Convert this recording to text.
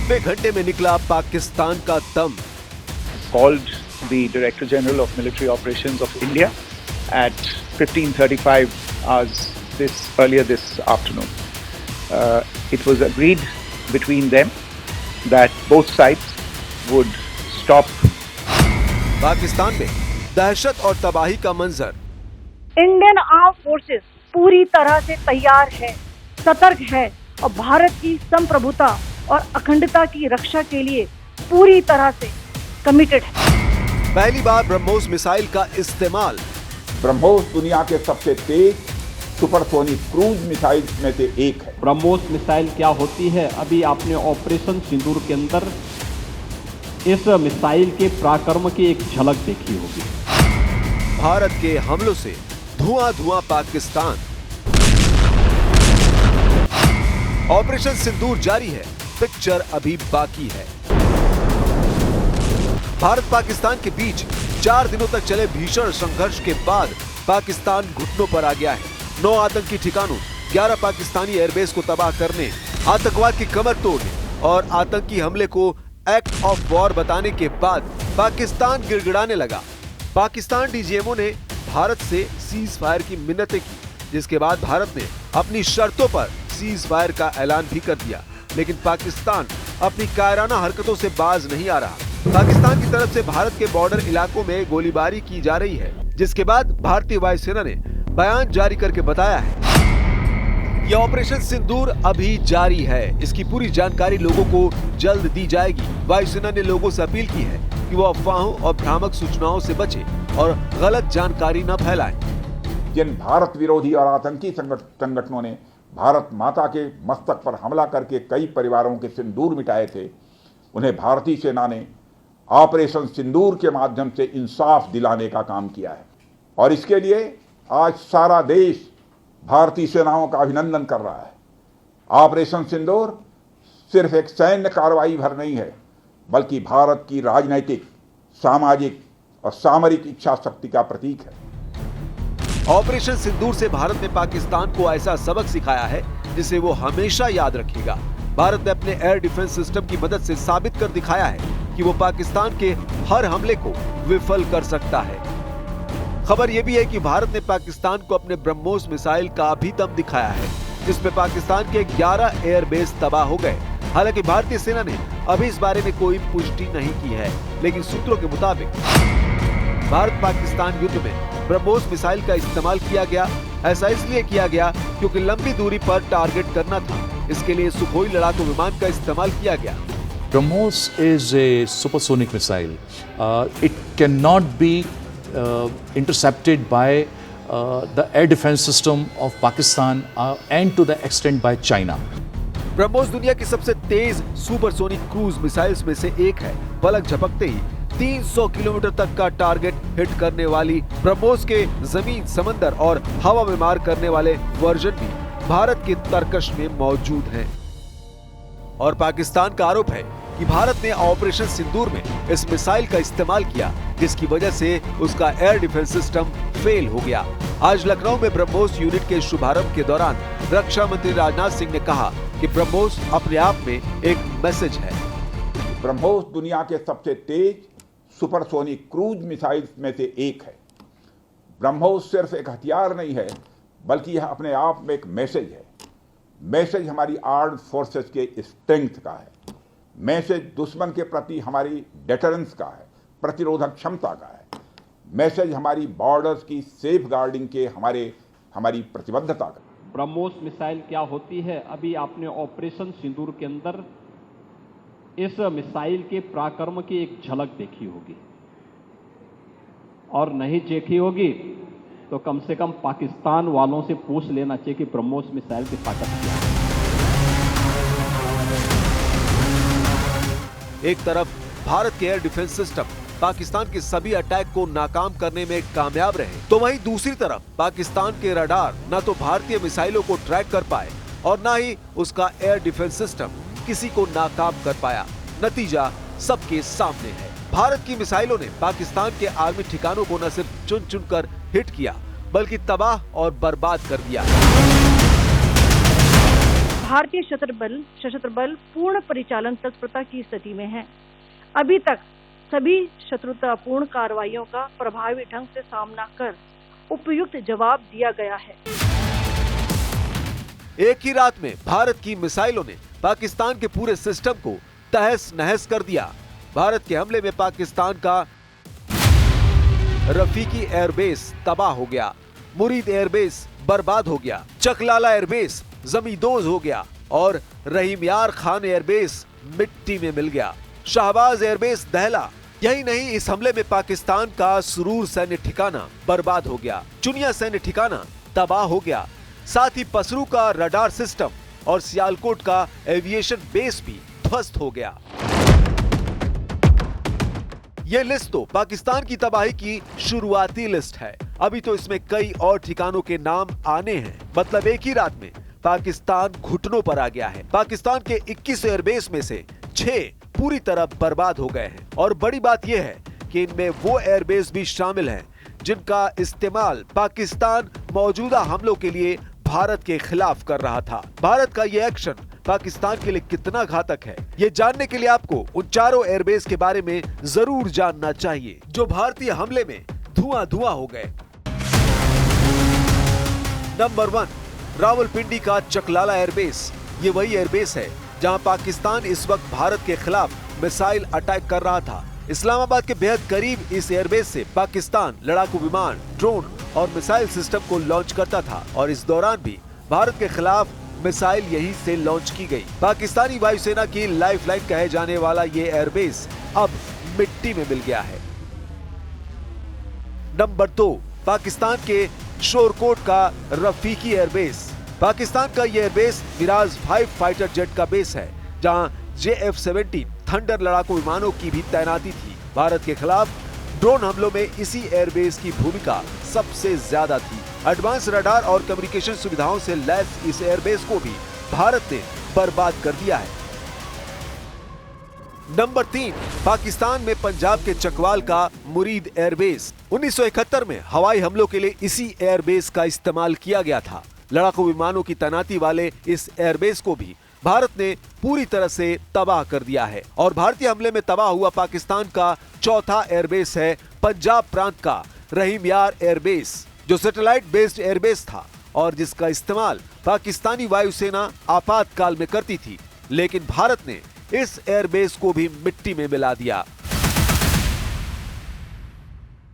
90 घंटे में निकला पाकिस्तान का दम। Called the Director General of Military Operations of India at 15:35 hours earlier this afternoon. It was agreed between them that both sides would stop. Pakistan में दहशत और तबाही का मंजर। इंडियन आर्म फोर्सेस पूरी तरह से तैयार है, सतर्क है और भारत की संप्रभुता और अखंडता की रक्षा के लिए पूरी तरह से कमिटेड है। पहली बार ब्रह्मोस मिसाइल का इस्तेमाल। ब्रह्मोस दुनिया के सबसे तेज सुपरसोनिक क्रूज मिसाइल में से एक है। ब्रह्मोस मिसाइल क्या होती है, अभी आपने ऑपरेशन सिंदूर के अंदर इस मिसाइल के पराक्रम की एक झलक देखी होगी। भारत के हमलों से धुआं धुआं पाकिस्तान। ऑपरेशन सिंदूर जारी है, पिक्चर अभी बाकी है। भारत पाकिस्तान के बीच 4 दिनों तक चले भीषण संघर्ष के बाद पाकिस्तान घुटनों पर आ गया है। 9 आतंकी ठिकानों, 11 पाकिस्तानी एयरबेस को तबाह करने, आतंकवाद की कमर तोड़ने और आतंकी हमले को एक्ट ऑफ वॉर बताने के बाद पाकिस्तान गिड़गिड़ाने लगा। पाकिस्तान डीजीएमओ ने भारत से सीज फायर की मिन्नतें की, जिसके बाद भारत ने अपनी शर्तों पर सीज फायर का ऐलान भी कर दिया। लेकिन पाकिस्तान अपनी कायराना हरकतों से बाज नहीं आ रहा। पाकिस्तान की तरफ से भारत के बॉर्डर इलाकों में गोलीबारी की जा रही है, जिसके बाद भारतीय वायुसेना ने बयान जारी करके बताया है यह ऑपरेशन सिंदूर अभी जारी है। इसकी पूरी जानकारी लोगों को जल्द दी जाएगी। वायुसेना ने लोगों से अपील की है कि वो अफवाहों और भ्रामक सूचनाओं से बचें और गलत जानकारी न फैलाएं। जिन भारत विरोधी और आतंकी संगठनों ने भारत माता के मस्तक पर हमला करके कई परिवारों के सिंदूर मिटाए थे, उन्हें भारतीय सेना ने ऑपरेशन सिंदूर के माध्यम से इंसाफ दिलाने का काम किया है। और इसके लिए आज सारा देश भारतीय सेनाओं का अभिनंदन कर रहा है। ऑपरेशन सिंदूर सिर्फ एक सैन्य कार्रवाई भर नहीं है, बल्कि भारत की राजनैतिक, सामाजिक और सामरिक इच्छा शक्ति का प्रतीक है। ऑपरेशन सिंदूर से भारत ने पाकिस्तान को ऐसा सबक सिखाया है जिसे वो हमेशा याद रखेगा। भारत ने अपने एयर डिफेंस सिस्टम की मदद से साबित कर दिखाया है कि वो पाकिस्तान के हर हमले को विफल कर सकता है। खबर यह भी है कि भारत ने पाकिस्तान को अपने ब्रह्मोस मिसाइल का भी दम दिखाया है, जिसमें पाकिस्तान के 11 एयरबेस तबाह हो गए। हालांकि भारतीय सेना ने अभी इस बारे में कोई पुष्टि नहीं की है, लेकिन सूत्रों के मुताबिक भारत पाकिस्तान युद्ध में ब्रह्मोस मिसाइल का इस्तेमाल किया गया। ऐसा इसलिए किया गया क्योंकि लंबी दूरी पर टारगेट करना था। इसके लिए सुखोई लड़ाकू विमान का इस्तेमाल किया गया। BrahMos is a supersonic missile. It cannot be intercepted by the air defense system of Pakistan and to the extent by China. BrahMos दुनिया की सबसे तेज सुपरसोनिक क्रूज मिसाइल्स में से एक है। पलक झपकते ही 300 किलोमीटर तक का टारगेट हिट करने वाली ब्रह्मोस के जमीन, समंदर और हवा में मार करने वाले वर्जन भी भारत के तरकश में मौजूद हैं। और पाकिस्तान का आरोप है कि भारत ने ऑपरेशन सिंदूर में इस मिसाइल का इस्तेमाल किया, जिसकी वजह से उसका एयर डिफेंस सिस्टम फेल हो गया। आज लखनऊ में ब्रह्मोस यूनिट के शुभारंभ के दौरान रक्षा मंत्री राजनाथ सिंह ने कहा कि ब्रह्मोस अपने आप में एक मैसेज है। ब्रह्मोस दुनिया के सबसे तेज सुपरसोनिक क्रूज मिसाइल में से एक है। ब्रह्मोस सिर्फ एक हथियार नहीं है, बल्कि यह अपने आप में एक मैसेज है। मैसेज हमारी आर्म्ड फोर्सेस के स्ट्रेंथ का है। मैसेज दुश्मन के प्रति हमारी डेटरेंस का है, प्रतिरोधक क्षमता का है। मैसेज हमारी बॉर्डर्स की सेफ गार्डिंग के हमारी प्रतिबद्धता का। ब्रह्मोस मिसाइल क्या होती है, अभी आपने ऑपरेशन सिंदूर के अंदर इस मिसाइल के पराक्रम की एक झलक देखी होगी, और नहीं देखी होगी तो कम से कम पाकिस्तान वालों से पूछ लेना चाहिए कि ब्रह्मोस मिसाइल की ताकत क्या है। एक तरफ भारत के एयर डिफेंस सिस्टम पाकिस्तान के सभी अटैक को नाकाम करने में कामयाब रहे, तो वहीं दूसरी तरफ पाकिस्तान के रडार न तो भारतीय मिसाइलों को ट्रैक कर पाए और न ही उसका एयर डिफेंस सिस्टम किसी को नाकाम कर पाया। नतीजा सबके सामने है। भारत की मिसाइलों ने पाकिस्तान के आर्मी ठिकानों को न सिर्फ चुन चुनकर हिट किया, बल्कि तबाह और बर्बाद कर दिया। भारतीय सशस्त्र बल पूर्ण परिचालन तत्परता की स्थिति में है। अभी तक सभी शत्रुतापूर्ण कार्रवाइयों का प्रभावी ढंग से सामना कर उपयुक्त जवाब दिया गया है। एक ही रात में भारत की मिसाइलों ने पाकिस्तान के पूरे सिस्टम को तहस नहस कर दिया। भारत के हमले में पाकिस्तान का रफीकी एयरबेस तबाह हो गया, मुरीद एयरबेस बर्बाद हो गया, चकलाला एयरबेस जमींदोज हो गया और रहीम यार खान एयरबेस मिट्टी में मिल गया। शाहबाज एयरबेस दहला। यही नहीं, इस हमले में पाकिस्तान का सुरूर सैन्य ठिकाना बर्बाद हो गया, चुनिया सैन्य ठिकाना तबाह हो गया, साथ ही पसरू का रडार सिस्टम और सियालकोट का एविएशन बेस भी ध्वस्त हो गया। ये लिस्ट तो पाकिस्तान की तबाही की शुरुआती लिस्ट है। अभी तो इसमें कई और ठिकानों के नाम आने हैं। मतलब एक ही रात में पाकिस्तान घुटनों पर आ गया है। पाकिस्तान के 21 एयरबेस में से 6 पूरी तरह बर्बाद हो गए हैं और बड़ी बात यह है कि इनमें वो एयरबेस भी शामिल हैं जिनका इस्तेमाल पाकिस्तान मौजूदा हमलों के लिए भारत के खिलाफ कर रहा था। भारत का ये एक्शन पाकिस्तान के लिए कितना घातक है, ये जानने के लिए आपको उन चारों एयरबेस के बारे में जरूर जानना चाहिए जो भारतीय हमले में धुआं हो गए। नंबर 1, रावलपिंडी का चकलाला एयरबेस। ये वही एयरबेस है जहां पाकिस्तान इस वक्त भारत के खिलाफ मिसाइल अटैक कर रहा था। इस्लामाबाद के बेहद करीब इस एयरबेस से पाकिस्तान लड़ाकू विमान, ड्रोन और मिसाइल सिस्टम को लॉन्च करता था और इस दौरान भी भारत के खिलाफ मिसाइल यहीं से लॉन्च की गई। पाकिस्तानी वायुसेना की लाइफलाइन कहे जाने वाला ये एयरबेस अब मिट्टी में मिल गया है। नंबर 2, पाकिस्तान के शोरकोट का रफीकी एयरबेस। पाकिस्तान का यह एयरबेस मिराज 5 फाइटर जेट का बेस है जहां JF-17 थंडर लड़ाकू विमानों की भी तैनाती थी। भारत के खिलाफ ड्रोन हमलों में इसी एयरबेस की भूमिका सबसे ज्यादा थी। एडवांस रडार और कम्युनिकेशन सुविधाओं से लैस इस एयरबेस को भी भारत ने बर्बाद कर दिया है। नंबर 3, पाकिस्तान में पंजाब के चकवाल का मुरीद एयरबेस। 1971 में हवाई हमलों के लिए इसी एयरबेस का इस्तेमाल किया गया था। लड़ाकू विमानों की तैनाती वाले इस एयरबेस को भी भारत ने पूरी तरह से तबाह कर दिया है और भारतीय हमले में तबाह हुआ पाकिस्तान का चौथा एयरबेस है पंजाब प्रांत का रहीम यार एयरबेस, जो सैटेलाइट बेस्ड एयरबेस था और जिसका इस्तेमाल पाकिस्तानी वायुसेना आपातकाल में करती थी। लेकिन भारत ने इस एयरबेस को भी मिट्टी में मिला दिया।